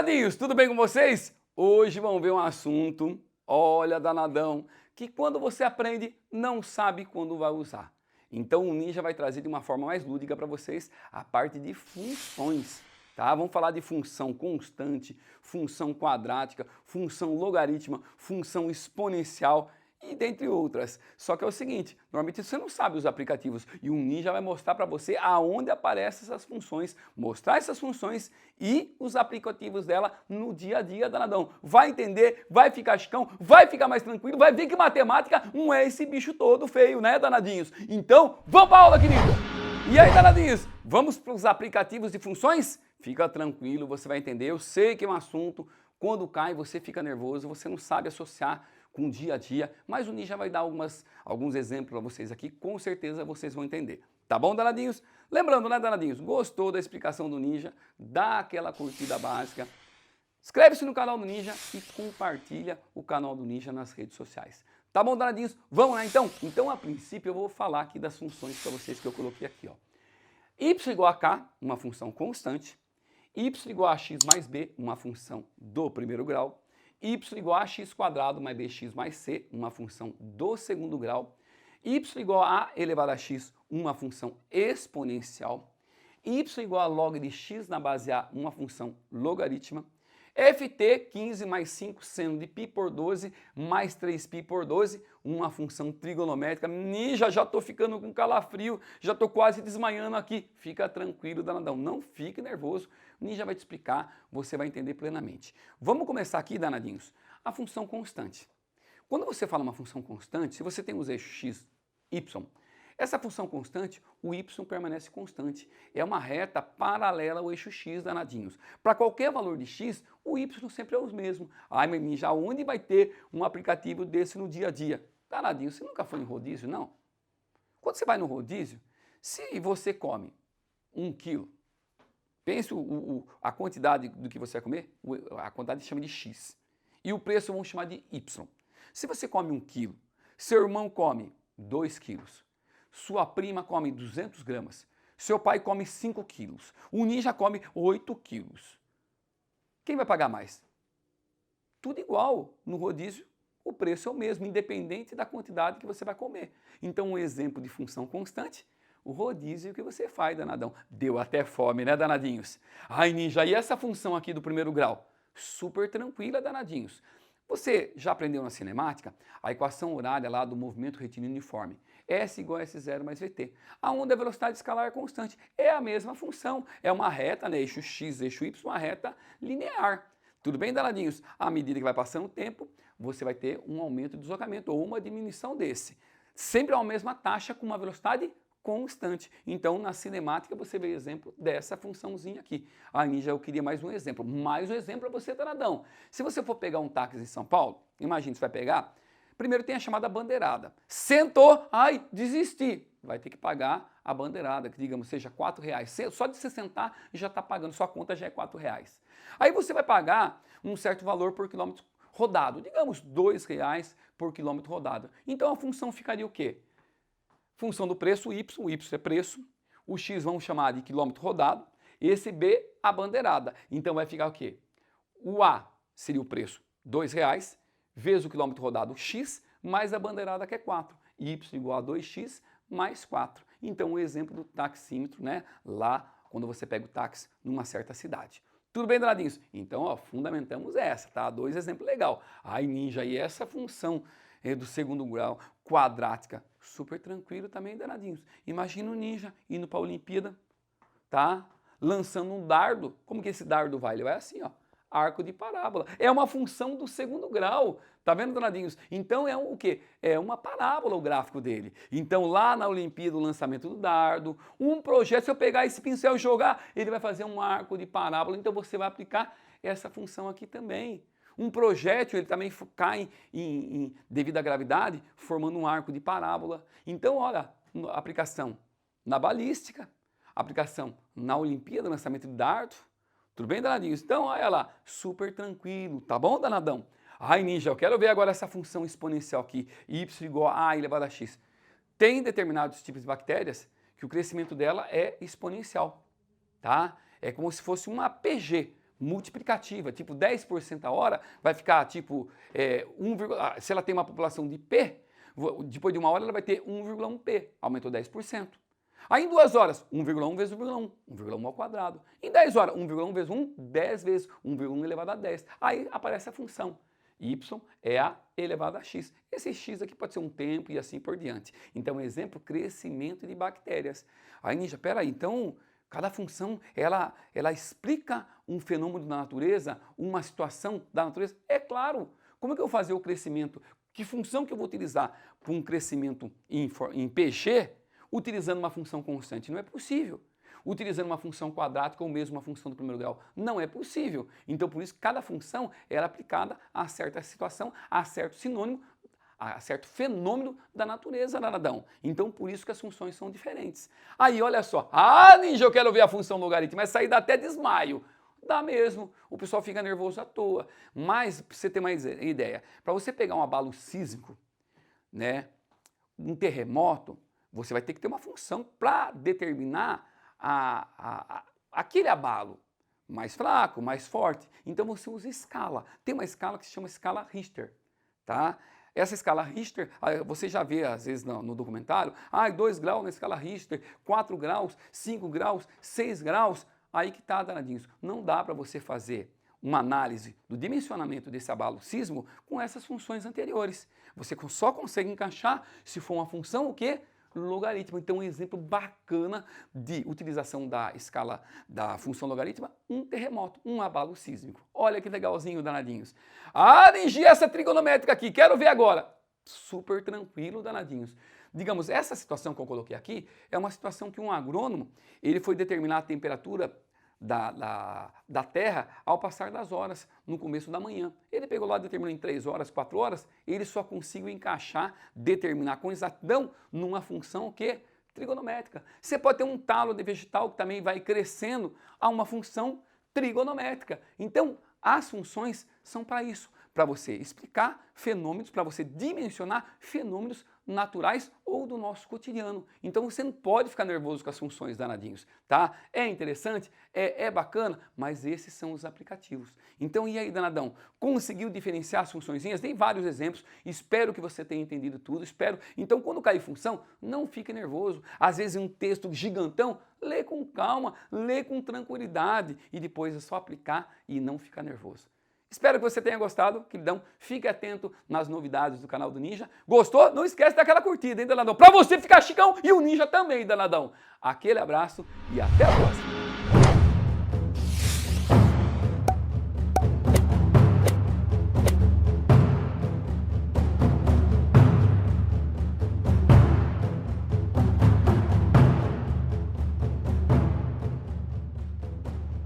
Danadinhos, tudo bem com vocês? Hoje vamos ver um assunto, olha danadão, que quando você aprende, não sabe quando vai usar. Então o Ninja vai trazer de uma forma mais lúdica para vocês a parte de funções, tá? Vamos falar de função constante, função quadrática, função logarítmica, função exponencial e dentre outras. Só que é o seguinte, normalmente você não sabe os aplicativos e o Ninja vai mostrar para você aonde aparecem essas funções, mostrar essas funções e os aplicativos dela no dia a dia, danadão. Vai entender, vai ficar chicão, vai ficar mais tranquilo, vai ver que matemática não é esse bicho todo feio, né, danadinhos? Então, vamos para a aula, querido! E aí, danadinhos, vamos para os aplicativos de funções? Fica tranquilo, você vai entender. Eu sei que é um assunto, quando cai você fica nervoso, você não sabe associar com o dia a dia, mas o Ninja vai dar alguns exemplos para vocês aqui, com certeza vocês vão entender. Tá bom, danadinhos? Lembrando, né, danadinhos? Gostou da explicação do Ninja? Dá aquela curtida básica, inscreve-se no canal do Ninja e compartilha o canal do Ninja nas redes sociais. Tá bom, danadinhos? Vamos lá então? Então, a princípio, eu vou falar aqui das funções para vocês que eu coloquei aqui, ó. Y igual a K, uma função constante. Y igual a x mais b, uma função do primeiro grau. Y igual a x quadrado mais bx mais c, uma função do segundo grau. Y igual a elevado a x, uma função exponencial. Y igual a log de x na base a, uma função logarítmica. Ft 15 mais 5 seno de π por 12 mais 3π por 12, uma função trigonométrica. Ninja, já estou ficando com calafrio, já estou quase desmaiando aqui. Fica tranquilo, danadão, não fique nervoso. O Ninja vai te explicar, você vai entender plenamente. Vamos começar aqui, danadinhos, a função constante. Quando você fala uma função constante, se você tem os eixos x, y, essa função constante, o y permanece constante. É uma reta paralela ao eixo x, danadinhos. Para qualquer valor de x, o y sempre é o mesmo. Ai, mas Ninja, onde vai ter um aplicativo desse no dia a dia? Danadinho, você nunca foi em rodízio, não? Quando você vai no rodízio, se você come 1 quilo, pense a quantidade do que você vai comer, a quantidade chama de x. E o preço vamos chamar de y. Se você come 1 quilo, seu irmão come 2 quilos, sua prima come 200 gramas, seu pai come 5 quilos, o Ninja come 8 quilos. Quem vai pagar mais? Tudo igual. No rodízio, o preço é o mesmo, independente da quantidade que você vai comer. Então, um exemplo de função constante, o rodízio que você faz, danadão. Deu até fome, né, danadinhos? Ai, Ninja, e essa função aqui do primeiro grau? Super tranquila, danadinhos. Você já aprendeu na cinemática a equação horária lá do movimento retilíneo uniforme? S igual a S0 mais VT. Aonde a velocidade escalar é constante. É a mesma função. É uma reta, né, eixo X, eixo Y, uma reta linear. Tudo bem, danadinhos? À medida que vai passando o tempo, você vai ter um aumento de deslocamento ou uma diminuição desse. Sempre a mesma taxa com uma velocidade constante. Então, na cinemática, você vê exemplo dessa funçãozinha aqui. A Ninja, eu queria mais um exemplo. Mais um exemplo para você, danadão. Se você for pegar um táxi em São Paulo, imagine, você vai pegar, primeiro tem a chamada bandeirada. Sentou, ai, desisti. Vai ter que pagar a bandeirada, que digamos seja R$4. Só de você sentar já está pagando, sua conta já é R$4. Aí você vai pagar um certo valor por quilômetro rodado, digamos R$2 por quilômetro rodado. Então a função ficaria o quê? Função do preço, o y é preço, o x vamos chamar de quilômetro rodado, esse b, a bandeirada. Então vai ficar o quê? O A seria o preço, R$2, vezes o quilômetro rodado, x, mais a bandeirada que é 4. Y igual a 2x mais 4. Então o exemplo do taxímetro, né? Lá quando você pega o táxi numa certa cidade. Tudo bem, danadinhos? Então, ó, fundamentamos essa, tá? 2 exemplos legal. Ai, Ninja, e essa função do segundo grau, quadrática, super tranquilo também, danadinhos. Imagina o Ninja indo para a Olimpíada, tá? Lançando um dardo. Como que esse dardo vai? Ele vai assim, ó, arco de parábola. É uma função do segundo grau, tá vendo, danadinhos? Então é o quê? É uma parábola o gráfico dele. Então lá na Olimpíada, o lançamento do dardo, um projeto, se eu pegar esse pincel e jogar, ele vai fazer um arco de parábola, então você vai aplicar essa função aqui também. Um projétil, ele também cai devido à gravidade, formando um arco de parábola. Então, olha, aplicação na balística, aplicação na Olimpíada, lançamento de dardo. Tudo bem, danadinhos? Então, olha lá, super tranquilo, tá bom, danadão? Ai, Ninja, eu quero ver agora essa função exponencial aqui, y igual a elevado a x. Tem determinados tipos de bactérias que o crescimento dela é exponencial, tá? É como se fosse uma PG. multiplicativa, tipo 10% a hora, vai ficar tipo se ela tem uma população de P, depois de uma hora ela vai ter 1,1 P, aumentou 10%. Aí em 2 horas, 1,1 vezes 1,1, 1,1 ao quadrado. Em 10 horas, 1,1 vezes 1, 10 vezes 1,1 elevado a 10. Aí aparece a função. Y é a elevado a x. Esse x aqui pode ser um tempo e assim por diante. Então, exemplo, crescimento de bactérias. Aí, Ninja, peraí, então, cada função, ela explica um fenômeno da natureza, uma situação da natureza? É claro. Como é que eu vou fazer o crescimento? Que função que eu vou utilizar para um crescimento em PG, utilizando uma função constante? Não é possível. Utilizando uma função quadrática ou mesmo uma função do primeiro grau. Não é possível. Então, por isso, cada função é aplicada a certa situação, a certo sinônimo, a certo fenômeno da natureza, danadão. Então, por isso que as funções são diferentes. Aí, olha só. Ah, Ninja, eu quero ver a função logarítmica, mas sair dá até desmaio. Dá mesmo. O pessoal fica nervoso à toa. Mas, para você ter uma ideia, para você pegar um abalo sísmico, né, um terremoto, você vai ter que ter uma função para determinar aquele abalo, mais fraco, mais forte. Então você usa escala. Tem uma escala que se chama escala Richter, tá? Essa escala Richter, você já vê às vezes no documentário, 2 graus na escala Richter, 4 graus, 5 graus, 6 graus, aí que tá, danadinhos. Não dá para você fazer uma análise do dimensionamento desse abalo sísmico com essas funções anteriores. Você só consegue encaixar se for uma função o quê? Logaritmo. Então, um exemplo bacana de utilização da escala da função logarítmica, um terremoto, um abalo sísmico. Olha que legalzinho, danadinhos. Ninja, essa trigonométrica aqui, quero ver agora. Super tranquilo, danadinhos. Digamos, essa situação que eu coloquei aqui é uma situação que um agrônomo, ele foi determinar a temperatura da terra ao passar das horas, no começo da manhã. Ele pegou lá, determinou em 3 horas, 4 horas, ele só conseguiu encaixar, determinar com exatidão numa função o quê? Trigonométrica. Você pode ter um talo de vegetal que também vai crescendo a uma função trigonométrica. Então, as funções são para isso, para você explicar fenômenos, para você dimensionar fenômenos naturais ou do nosso cotidiano. Então você não pode ficar nervoso com as funções, danadinhos, tá? É interessante, é bacana, mas esses são os aplicativos. Então e aí, danadão? Conseguiu diferenciar as funçõezinhas? Tem vários exemplos, espero que você tenha entendido tudo, espero. Então quando cair função, não fique nervoso. Às vezes um texto gigantão, lê com calma, lê com tranquilidade e depois é só aplicar e não ficar nervoso. Espero que você tenha gostado, queridão. Fique atento nas novidades do canal do Ninja. Gostou? Não esquece daquela curtida, hein, danadão? Pra você ficar chicão e o Ninja também, danadão. Aquele abraço e até a próxima.